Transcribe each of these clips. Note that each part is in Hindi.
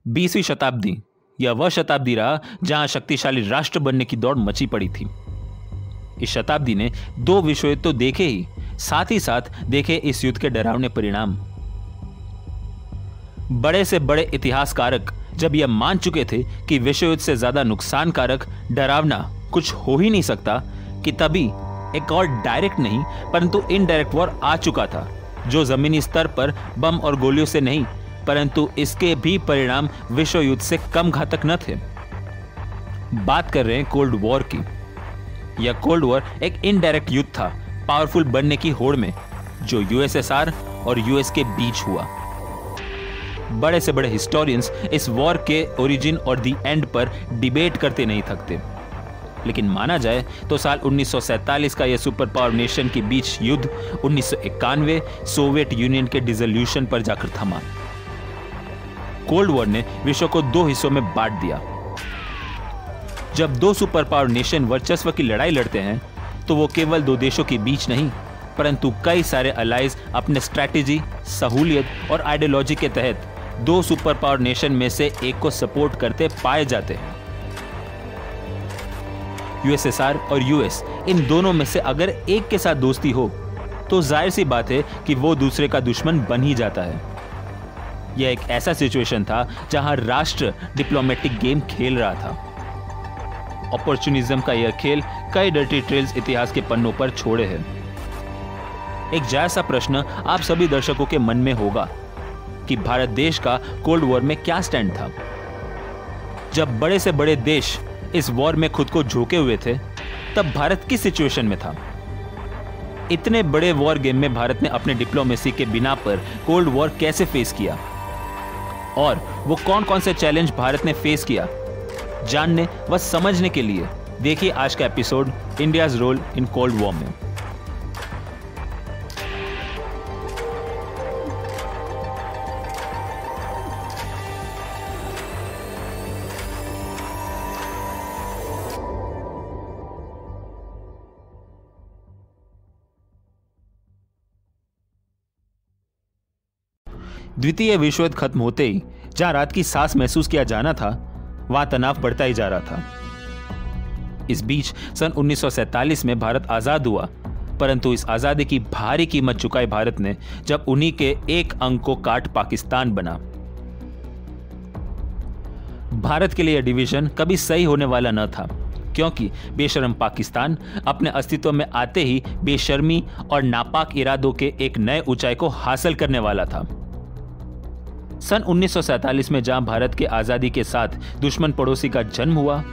20वीं शताब्दी यह वह शताब्दी रहा जहां शक्तिशाली राष्ट्र बनने की दौड़ मची पड़ी थी। इस शताब्दी ने 2 विश्व युद्ध तो देखे ही साथ देखे इस युद्ध के डरावने परिणाम। बड़े से बड़े इतिहासकारक जब यह मान चुके थे कि विश्व युद्ध से ज्यादा नुकसानकारक डरावना कुछ हो ही नहीं सकता, कि तभी एक और डायरेक्ट नहीं परंतु इनडायरेक्ट वॉर आ चुका था, जो जमीनी स्तर पर बम और गोलियों से नहीं परंतु इसके भी परिणाम विश्व युद्ध से कम घातक न थे। बात कर रहे हैं कोल्ड वॉर की। यह कोल्ड वॉर एक इनडायरेक्ट युद्ध था पावरफुल बनने की होड़ में, जो यूएसएसआर और यूएस के बीच हुआ। बड़े से बड़े हिस्टोरियंस इस वॉर के ओरिजिन और दी एंड पर डिबेट करते नहीं थकते, लेकिन माना जाए तो साल 1947 का यह सुपर पावर नेशन के बीच युद्ध 1991 सोवियत यूनियन के डिसोल्यूशन पर जाकर थमा। कोल्ड वॉर ने विश्व को 2 हिस्सों में बांट दिया। जब 2 सुपर पावर नेशन वर्चस्व की लड़ाई लड़ते हैं तो वो केवल 2 देशों के बीच नहीं परंतु कई सारे अलाइज अपने स्ट्रैटेजी, सहूलियत और आइडियोलॉजी के तहत 2 सुपर पावर नेशन में से एक को सपोर्ट करते पाए जाते हैं। यूएसएसआर और यूएस, इन दोनों में से अगर एक के साथ दोस्ती हो तो जाहिर सी बात है कि वो दूसरे का दुश्मन बन ही जाता है। यह एक ऐसा सिचुएशन था जहां राष्ट्र डिप्लोमेटिक गेम खेल रहा था। अपॉर्चुनिज्म का यह खेल कई डर्टी ट्रेल्स इतिहास के पन्नों पर छोड़े हैं। एक जैसा प्रश्न आप सभी दर्शकों के मन में होगा कि भारत देश का कोल्ड वॉर में क्या स्टैंड था। जब बड़े से बड़े देश इस वॉर में खुद को झोंके हुए थे तब भारत किस सिचुएशन में था। इतने बड़े वॉर गेम में भारत ने अपने डिप्लोमेसी के बिना पर कोल्ड वॉर कैसे फेस किया और वो कौन कौन से चैलेंज भारत ने फेस किया, जानने व समझने के लिए देखिए आज का episode India's role in cold war में। द्वितीय विश्व युद्ध खत्म होते ही जहां रात की सांस महसूस किया जाना था वहां तनाव बढ़ता ही जा रहा था। इस बीच सन 1947 में भारत आजाद हुआ, परंतु इस आजादी की भारी कीमत चुकाई भारत ने जब उन्हीं के एक अंग को काट पाकिस्तान बना। भारत के लिए यह डिवीजन कभी सही होने वाला न था, क्योंकि बेशर्म पाकिस्तान अपने अस्तित्व में आते ही बेशर्मी और नापाक इरादों के एक नए ऊंचाई को हासिल करने वाला था। सन 1947 में जहां भारत के आजादी के साथ दुश्मन पड़ोसी का जन्म हुआ,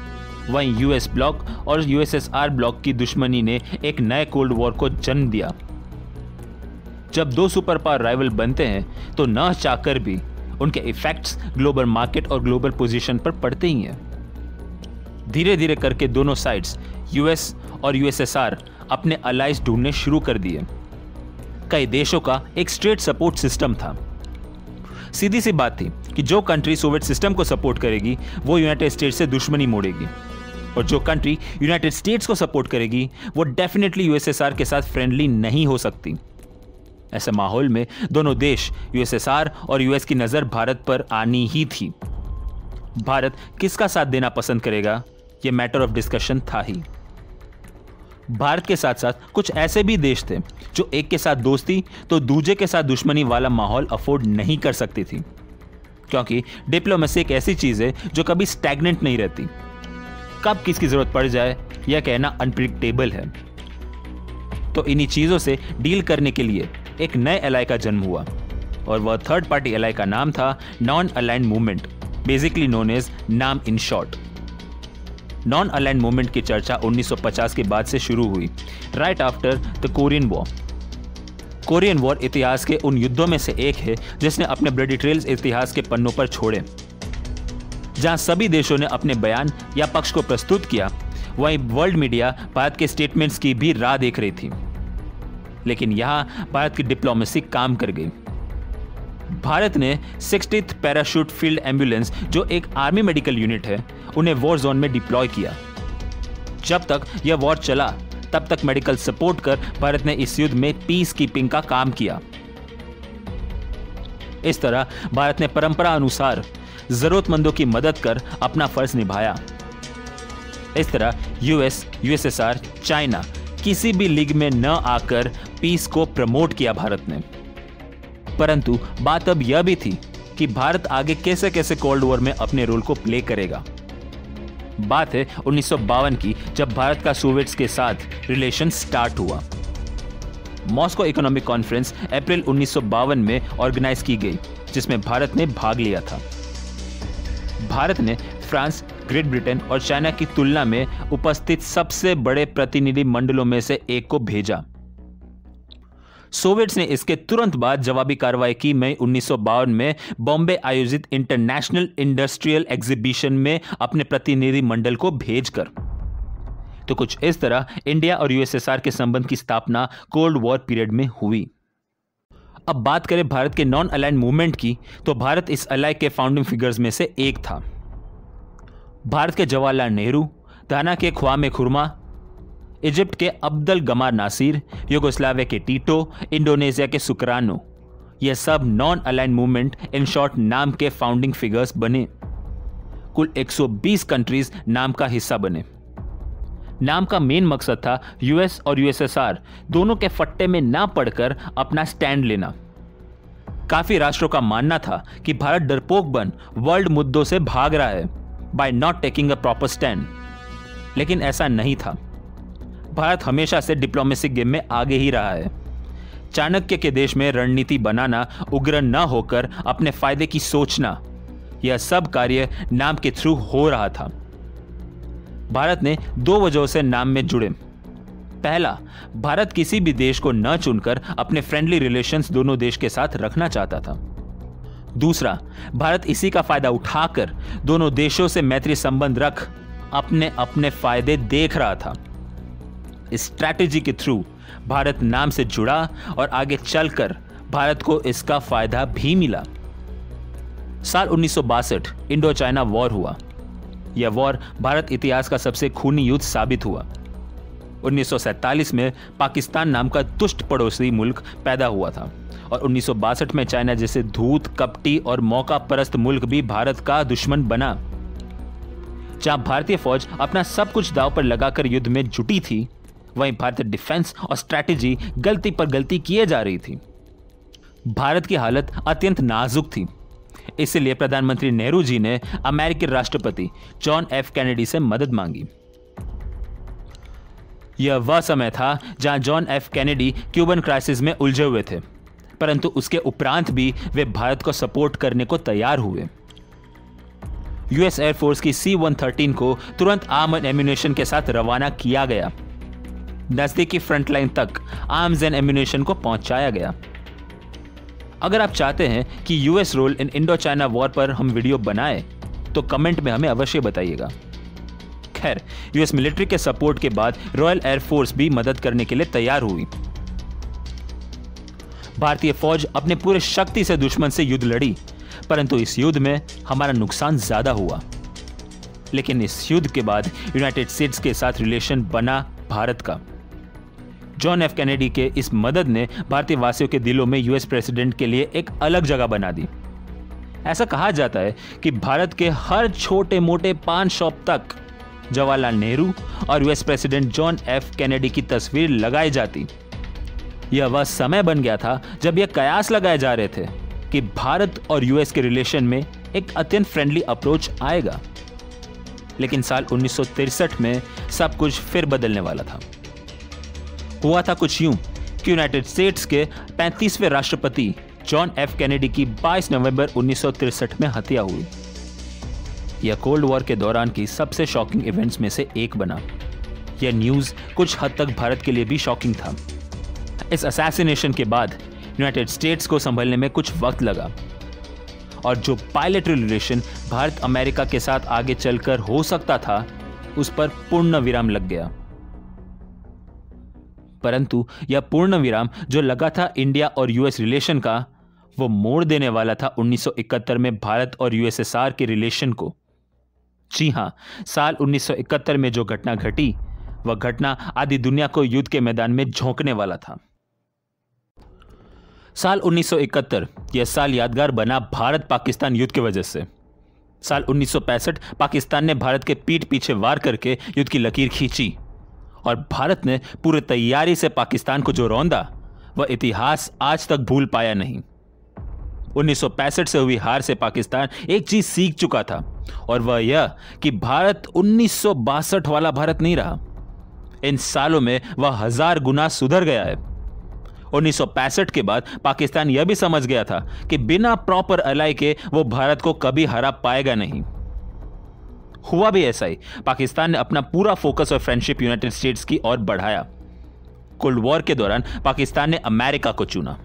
वहीं यूएस ब्लॉक और यूएसएसआर ब्लॉक की दुश्मनी ने एक नए कोल्ड वॉर को जन्म दिया। जब 2 सुपर पावर राइवल बनते हैं तो न चाहकर भी उनके इफेक्ट्स ग्लोबल मार्केट और ग्लोबल पोजीशन पर पड़ते ही हैं। धीरे धीरे करके दोनों साइड्स यूएस और यूएसएसआर अपने अलाइज ढूंढने शुरू कर दिए। कई देशों का एक स्ट्रेट सपोर्ट सिस्टम था। सीधी सी बात थी कि जो कंट्री सोवियत सिस्टम को सपोर्ट करेगी वो यूनाइटेड स्टेट्स से दुश्मनी मोड़ेगी, और जो कंट्री यूनाइटेड स्टेट्स को सपोर्ट करेगी वो डेफिनेटली यूएसएसआर के साथ फ्रेंडली नहीं हो सकती। ऐसे माहौल में दोनों देश यूएसएसआर और यूएस की नजर भारत पर आनी ही थी। भारत किसका साथ देना पसंद करेगा यह मैटर ऑफ डिस्कशन था ही। भारत के साथ साथ कुछ ऐसे भी देश थे जो एक के साथ दोस्ती तो दूसरे के साथ दुश्मनी वाला माहौल अफोर्ड नहीं कर सकती थी, क्योंकि डिप्लोमेसी एक ऐसी चीज है जो कभी स्टैग्नेंट नहीं रहती। कब किसकी जरूरत पड़ जाए यह कहना अनप्रिडिक्टेबल है। तो इन्हीं चीजों से डील करने के लिए एक नए एलाई का जन्म हुआ, और वह थर्ड पार्टी एलाई का नाम था non aligned movement, basically known as NAM in short. Non aligned movement की चर्चा 1950 के बाद से शुरू हुई, right after the Korean war. Korean war इतिहास के उन युद्धों में से एक है जिसने अपने ब्लडी ट्रेल्स इतिहास के पन्नों पर छोड़े। जहां सभी देशों ने अपने बयान या पक्ष को प्रस्तुत किया, वहीं वर्ल्ड मीडिया भारत के स्टेटमेंट्स की भी राह देख रही थी। लेकिन यहां भारत की डिप्लोमेसी काम कर गई। भारत ने 60th पैराशूट फील्ड एम्बुलेंस, जो एक आर्मी मेडिकल यूनिट है, उन्हें वॉर जोन में डिप्लॉय किया। जब तक यह वॉर चला तब तक मेडिकल सपोर्ट कर भारत ने इस युद्ध में पीस कीपिंग का काम किया। इस तरह भारत ने परंपरा अनुसार जरूरतमंदों की मदद कर अपना फर्ज निभाया। इस तरह यूएसएसआर, चाइना किसी भी लीग में न आकर पीस को प्रमोट किया भारत ने। परंतु बात अब यह भी थी कि भारत आगे कैसे कैसे कोल्ड वॉर में अपने रोल को प्ले करेगा। बात है 1952 की, जब भारत का सोवियट्स के साथ रिलेशन स्टार्ट हुआ। मॉस्को इकोनॉमिक कॉन्फ्रेंस अप्रैल 1952 में ऑर्गेनाइज की गई, जिसमें भारत ने भाग लिया था। भारत ने फ्रांस, ग्रेट ब्रिटेन और चाइना की तुलना में उपस्थित सबसे बड़े प्रतिनिधि मंडलों में से एक को भेजा। सोवियट्स ने इसके तुरंत बाद जवाबी कार्रवाई की मई 1952 में बॉम्बे आयोजित इंटरनेशनल इंडस्ट्रियल एग्जीबिशन में अपने प्रतिनिधि मंडल को भेजकर। तो कुछ इस तरह इंडिया और यूएसएसआर के संबंध की स्थापना कोल्ड वॉर पीरियड में हुई। अब बात करें भारत के नॉन अलाइंड मूवमेंट की, तो भारत इस अलाई के फाउंडिंग फिगर्स में से एक था। भारत के जवाहरलाल नेहरू, घाना के ख्वामे खुरमा, इजिप्ट के अब्दुल गमार नासिर, यूगोस्लाविया के टीटो, इंडोनेशिया के सुकरानो, यह सब non aligned movement in short नाम के फाउंडिंग फिगर्स बने। कुल 120 कंट्रीज नाम का हिस्सा बने। नाम का मेन मकसद था यूएस और यूएसएसआर दोनों के फट्टे में ना पड़कर अपना स्टैंड लेना। काफी राष्ट्रों का मानना था कि भारत डरपोक बन वर्ल्ड मुद्दों से भाग रहा है by not taking a proper stand, लेकिन ऐसा नहीं था। भारत हमेशा से डिप्लोमेसी गेम में आगे ही रहा है। चाणक्य के देश में रणनीति बनाना, उग्र न होकर अपने फायदे की सोचना, यह सब कार्य नाम के थ्रू हो रहा था। भारत ने दो वजहों से नाम में जुड़े। पहला, भारत किसी भी देश को न चुनकर अपने फ्रेंडली रिलेशंस दोनों देश के साथ रखना चाहता था। दूसरा, भारत इसी का फायदा उठाकर दोनों देशों से मैत्री संबंध रख अपने अपने फायदे देख रहा था। इस स्ट्रैटेजी के थ्रू भारत नाम से जुड़ा और आगे चलकर भारत को इसका फायदा भी मिला। साल 1962 इंडो चाइना वॉर हुआ। यह वॉर भारत इतिहास का सबसे खूनी युद्ध साबित हुआ। 1947 में पाकिस्तान नाम का दुष्ट पड़ोसी मुल्क पैदा हुआ था और 1962 में चाइना जैसे धूर्त, कपटी और मौका परस्त मुल्क भी भारत का दुश्मन बना। जहां भारतीय फौज अपना सब कुछ दांव पर लगाकर युद्ध में जुटी थी, वहीं भारतीय डिफेंस और स्ट्रैटेजी गलती पर गलती किए जा रही थी। भारत की हालत अत्यंत नाजुक थी। इसलिए प्रधानमंत्री नेहरू जी ने अमेरिकी राष्ट्रपति जॉन एफ कैनेडी से मदद मांगी। यह वह समय था जहां John F Kennedy Cuban crisis में उलझे हुए थे, परंतु उसके उपरांत भी वे भारत को सपोर्ट करने को तैयार हुए। यूएस एयरफोर्स की C-113 को तुरंत आर्म एंड एम्यूनेशन के साथ रवाना किया गया। नजदीकी फ्रंटलाइन तक आर्म्स एंड एम्यूनेशन को पहुंचाया गया। अगर आप चाहते हैं कि US role in Indo China war पर हम वीडियो बनाएं, तो कमेंट में हमें अवश्य बताइएगा। खैर, यूएस मिलिट्री के सपोर्ट के बाद रॉयल एयरफोर्स भी मदद करने के लिए तैयार हुई। भारतीय फौज अपने पूरे शक्ति से दुश्मन से युद्ध लड़ी, परंतु इस युद्ध में हमारा नुकसान ज्यादा हुआ। लेकिन इस युद्ध के बाद यूनाइटेड स्टेट्स के साथ रिलेशन बना भारत का। जॉन एफ कैनेडी के इस मदद ने भारतीय वासियों के दिलों में यूएस प्रेसिडेंट के लिए एक अलग जगह बना दी। ऐसा कहा जाता है कि भारत के हर छोटे मोटे पान शॉप तक जवाहरलाल नेहरू और US president John F Kennedy की तस्वीर लगाई जाती। यह वह समय बन गया था जब यह कयास लगाए जा रहे थे कि भारत और यूएस के रिलेशन में एक अत्यंत फ्रेंडली अप्रोच आएगा। लेकिन साल 1963 में सब कुछ फिर बदलने वाला था। हुआ था कुछ यूं कि यूनाइटेड स्टेट्स के 35वें राष्ट्रपति जॉन एफ कैनेडी की 22 नवंबर 1963 में हत्या हुई। यह कोल्ड वॉर के दौरान की सबसे शॉकिंग इवेंट्स में से एक बना। यह न्यूज़ कुछ हद तक भारत के लिए भी शॉकिंग था। इस असैसिनेशन के बाद यूनाइटेड स्टेट्स को संभलने में कुछ वक्त लगा और जो बायलैटरल रिलेशन भारत अमेरिका के साथ आगे चलकर हो सकता था, उस पर पूर्ण विराम लग गया। परंतु यह पूर्ण विराम जो लगा था इंडिया और यूएस रिलेशन का, वो मोड़ देने वाला था 1971 में भारत और यूएसएसआर के रिलेशन को। जी हां, साल 1971 में जो घटना घटी, वह घटना आधी दुनिया को युद्ध के मैदान में झोंकने वाला था। साल 1971 यह साल यादगार बना भारत पाकिस्तान युद्ध की वजह से। साल 1965 पाकिस्तान ने भारत के पीठ पीछे वार करके युद्ध की लकीर खींची और भारत ने पूरी तैयारी से पाकिस्तान को जो रौंदा वह इतिहास आज तक भूल पाया नहीं। 1965 से हुई हार से पाकिस्तान एक चीज सीख चुका था और वह यह कि भारत 1962 वाला भारत नहीं रहा। इन सालों में वह 1000 गुना सुधर गया है। 1965 के बाद पाकिस्तान यह भी समझ गया था कि बिना प्रॉपर अलाई के वो भारत को कभी हरा पाएगा नहीं। हुआ भी ऐसा ही। पाकिस्तान ने अपना पूरा फोकस और फ्रेंडशिप यूनाइटेड स्टेट्स की ओर बढ़ाया। कोल्ड वॉर के दौरान पाकिस्तान ने अमेरिका को चुना।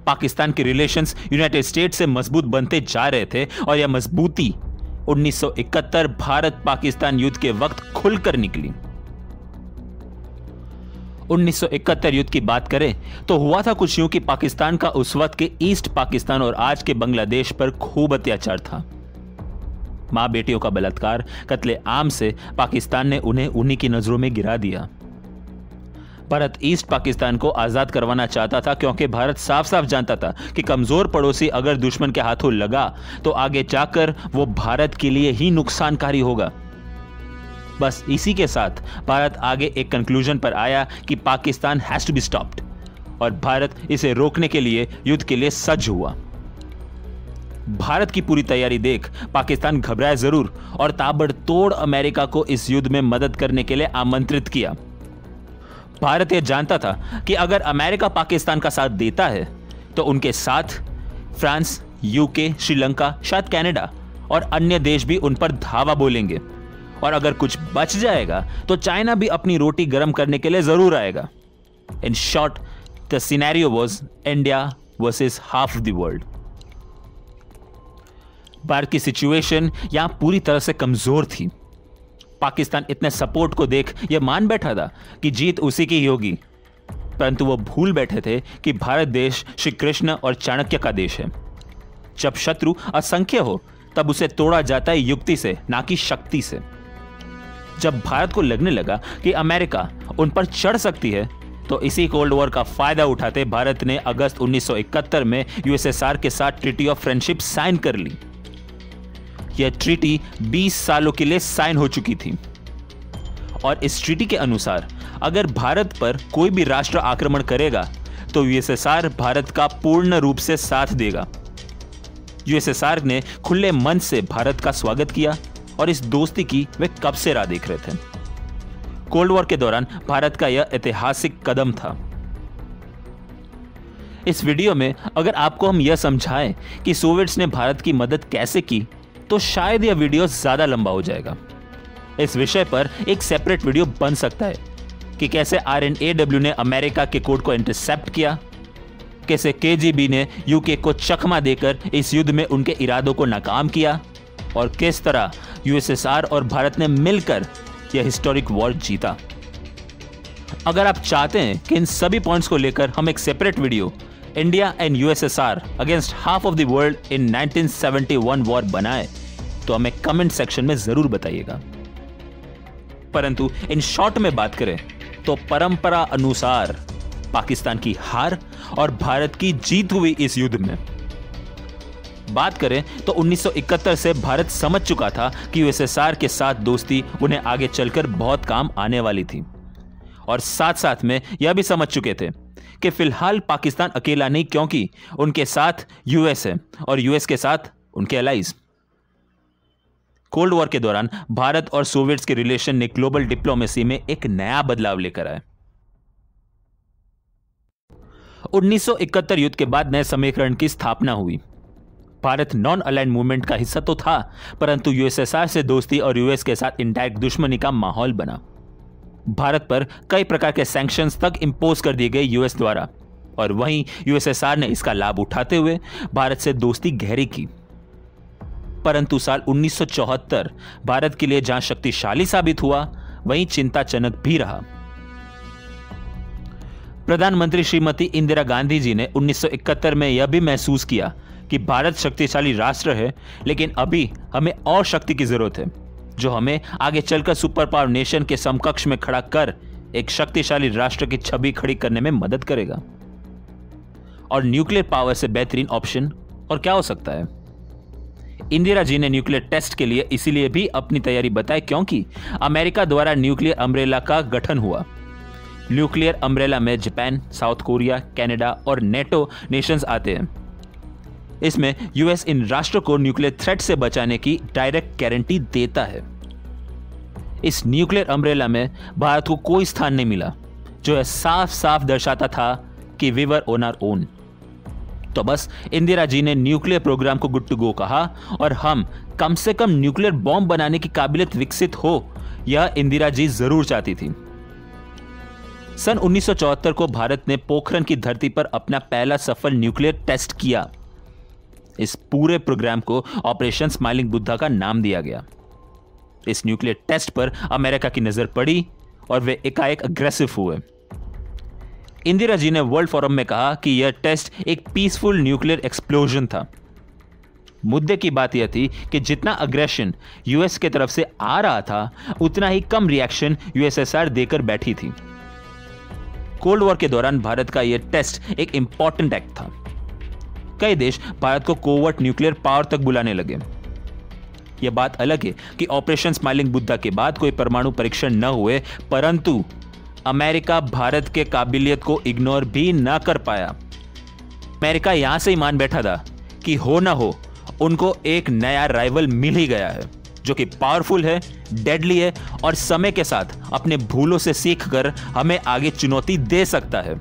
पाकिस्तान के रिलेशंस यूनाइटेड स्टेट्स से मजबूत बनते जा रहे थे और यह मजबूती 1971 भारत पाकिस्तान युद्ध के वक्त खुलकर निकली। 1971 युद्ध की बात करें तो हुआ था कुछ यूं कि पाकिस्तान का उस वक्त के ईस्ट पाकिस्तान और आज के बांग्लादेश पर खूब अत्याचार था। मां बेटियों का बलात्कार, कत्ले आम से पाकिस्तान ने उन्हें उन्हीं की नजरों में गिरा दिया। भारत ईस्ट पाकिस्तान को आजाद करवाना चाहता था क्योंकि भारत साफ साफ जानता था कि कमजोर पड़ोसी अगर दुश्मन के हाथों लगा तो आगे जाकर वो भारत के लिए ही नुकसानकारी होगा। बस इसी के साथ भारत आगे एक कंक्लूजन पर आया कि Pakistan has to be stopped और भारत इसे रोकने के लिए युद्ध के लिए सज्ज हुआ। भारत की पूरी तैयारी देख पाकिस्तान घबराया जरूर और ताबड़तोड़ अमेरिका को इस युद्ध में मदद करने के लिए आमंत्रित किया। भारत यह जानता था कि अगर अमेरिका पाकिस्तान का साथ देता है तो उनके साथ फ्रांस, यूके, श्रीलंका, शायद कनाडा और अन्य देश भी उन पर धावा बोलेंगे और अगर कुछ बच जाएगा तो चाइना भी अपनी रोटी गर्म करने के लिए जरूर आएगा। In short, the scenario was India versus half of the world. Bharat की सिचुएशन यहां पूरी तरह से कमजोर थी। पाकिस्तान इतने सपोर्ट को देख यह मान बैठा था कि जीत उसी की ही होगी, परंतु वो भूल बैठे थे कि भारत देश श्री कृष्ण और चाणक्य का देश है। जब शत्रु असंख्य हो तब उसे तोड़ा जाता है युक्ति से, ना कि शक्ति से। जब भारत को लगने लगा कि अमेरिका उन पर चढ़ सकती है तो इसी कोल्ड वॉर का फायदा उठाते भारत ने अगस्त 1971 में यूएसएसआर के साथ ट्रीटी ऑफ फ्रेंडशिप साइन कर ली। यह ट्रीटी 20 सालों के लिए साइन हो चुकी थी और इस ट्रीटी के अनुसार अगर भारत पर कोई भी राष्ट्र आक्रमण करेगा तो यूएसएसआर भारत का पूर्ण रूप से साथ देगा। यूएसएसआर ने खुले मन से भारत का स्वागत किया और इस दोस्ती की वे कब से राह देख रहे थे। कोल्ड वॉर के दौरान भारत का यह ऐतिहासिक कदम था। इस वीडियो में अगर आपको हम यह समझाएं कि सोवियट्स ने भारत की मदद कैसे की तो शायद यह वीडियो ज्यादा लंबा हो जाएगा। इस विषय पर एक सेपरेट वीडियो बन सकता है कि कैसे RNAW ने अमेरिका के कोड को इंटरसेप्ट किया, कैसे KGB ने यूके को चकमा देकर इस युद्ध में उनके इरादों को नाकाम किया और किस तरह यूएसएसआर और भारत ने मिलकर यह हिस्टोरिक वॉर जीता। अगर आप चाहते हैं कि इन सभी पॉइंट्स को लेकर हम एक separate video India and USSR against half of the world in 1971 war बनाए तो हमें कमेंट सेक्शन में जरूर बताइएगा। परंतु इन शॉर्ट में बात करें तो परंपरा अनुसार पाकिस्तान की हार और भारत की जीत हुई इस युद्ध में। बात करें तो 1971 से भारत समझ चुका था कि यूएसएसआर के साथ दोस्ती उन्हें आगे चलकर बहुत काम आने वाली थी और साथ साथ में यह भी समझ चुके थे कि फिलहाल पाकिस्तान अकेला नहीं क्योंकि उनके साथ यूएस है और यूएस के साथ उनके एलाइज। कोल्ड वॉर के दौरान भारत और सोवियट्स के रिलेशन ने ग्लोबल डिप्लोमेसी में एक नया बदलाव लेकर आए। 1971 युद्ध के बाद नए समीकरण की स्थापना हुई। भारत नॉन अलाइंड मूवमेंट का हिस्सा तो था, परंतु यूएसएसआर से दोस्ती और यूएस के साथ इंडायरेक्ट दुश्मनी का माहौल बना। भारत पर कई प्रकार के सैंक्शंस तक इंपोज कर दिए गए यूएस द्वारा और वहीं यूएसएसआर ने इसका लाभ उठाते हुए भारत से दोस्ती गहरी की। परंतु साल 1974 भारत के लिए जहां शक्तिशाली साबित हुआ वहीं चिंताजनक भी रहा। प्रधानमंत्री श्रीमती इंदिरा गांधी जी ने 1971 में यह भी महसूस किया कि भारत शक्तिशाली राष्ट्र है, लेकिन अभी हमें और शक्ति की जरूरत है जो हमें आगे चलकर सुपर पावर नेशन के समकक्ष में खड़ा कर एक शक्तिशाली राष्ट्र की छवि खड़ी करने में मदद करेगा। और न्यूक्लियर पावर से बेहतरीन ऑप्शन और क्या हो सकता है। इंदिरा जी ने न्यूक्लियर टेस्ट के लिए इसीलिए भी अपनी तैयारी बताई क्योंकि अमेरिका द्वारा न्यूक्लियर अम्ब्रेला का गठन हुआ। न्यूक्लियर अम्ब्रेला में जापान, साउथ कोरिया, कनाडा और नेटो नेशंस आते हैं। इसमें यूएस इन राष्ट्रों को न्यूक्लियर थ्रेट से बचाने की डायरेक्ट गारंटी देता है। इस न्यूक्लियर अम्ब्रेला में भारत को कोई स्थान नहीं मिला, जो यह साफ साफ दर्शाता था कि we were on our own. तो बस इंदिरा जी ने न्यूक्लियर प्रोग्राम को गुड टू गो कहा और हम कम से कम न्यूक्लियर बॉम्ब बनाने की काबिलियत विकसित हो, यह इंदिरा जी जरूर चाहती थी। सन 1974 को भारत ने पोखरण की धरती पर अपना पहला सफल न्यूक्लियर टेस्ट किया। इस पूरे प्रोग्राम को ऑपरेशन स्माइलिंग बुद्धा का नाम दिया गया। इस न्यूक्लियर टेस्ट पर अमेरिका की नजर पड़ी और वे एकाएक अग्रेसिव हुए। इंदिरा जी ने वर्ल्ड फोरम में कहा कि यह टेस्ट एक पीसफुल न्यूक्लियर एक्सप्लोजन था। मुद्दे की बात यह थी कि जितना अग्रेशन यूएस की तरफ से आ रहा था, उतना ही कम रिएक्शन यूएसएसआर देकर बैठी थी। कोल्ड वॉर के दौरान भारत का यह टेस्ट एक इंपॉर्टेंट एक्ट था। कई देश भारत को कोवर्ट न्यूक्लियर पावर तक बुलाने लगे। यह बात अलग है कि ऑपरेशन स्माइलिंग बुद्धा के बाद कोई परमाणु परीक्षण न हुए, परंतु अमेरिका भारत के काबिलियत को इग्नोर भी न कर पाया। अमेरिका यहां से ही मान बैठा था कि हो ना हो उनको एक नया राइवल मिल ही गया है, जो कि पावरफुल है, डेडली है और समय के साथ अपने भूलों से सीखकर हमें आगे चुनौती दे सकता है।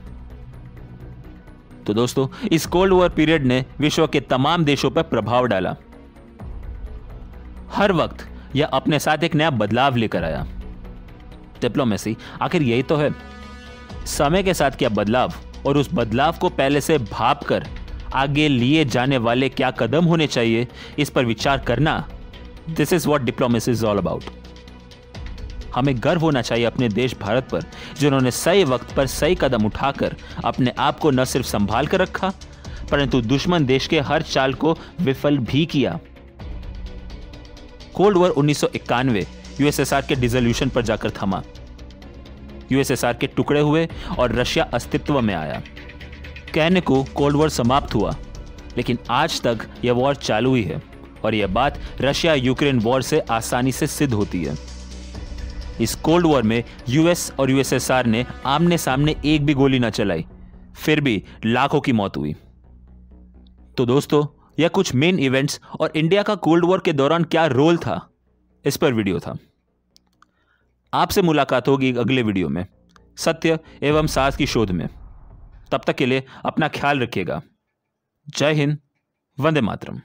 तो दोस्तों, इस कोल्ड वॉर पीरियड ने विश्व के तमाम देशों पर प्रभाव डाला। हर वक्त यह अपने साथ एक नया बदलाव लेकर आया। डिप्लोमेसी आखिर यही तो है। समय के साथ क्या बदलाव और उस बदलाव को पहले से भांपकर आगे लिए जाने वाले क्या कदम होने चाहिए, इस पर विचार करना। This is what diplomacy is all about. हमें गर्व होना चाहिए अपने देश भारत पर, जिन्होंने सही वक्त पर सही कदम उठाकर अपने आप को न सिर्फ संभाल कर रखा, परंतु दुश्मन देश के हर चाल को विफल भी किया। कोल्ड वॉर 1991 यूएसएसआर के डिसोल्यूशन पर जाकर थमा। यूएसएसआर के टुकड़े हुए और रशिया अस्तित्व में आया। कहने को कोल्ड वॉर समाप्त हुआ, लेकिन आज तक यह वॉर चालू ही है और यह बात रशिया यूक्रेन वॉर से आसानी से सिद्ध होती है। इस कोल्ड वॉर में यूएस और यूएसएसआर ने आमने सामने एक भी गोली न चलाई, फिर भी लाखों की मौत हुई। तो दोस्तों, यह कुछ मेन इवेंट्स और इंडिया का कोल्ड वॉर के दौरान क्या रोल था, इस पर वीडियो था। आपसे मुलाकात होगी अगले वीडियो में सत्य एवं साहस की शोध में। तब तक के लिए अपना ख्याल रखिएगा। जय हिंद, वंदे मातरम।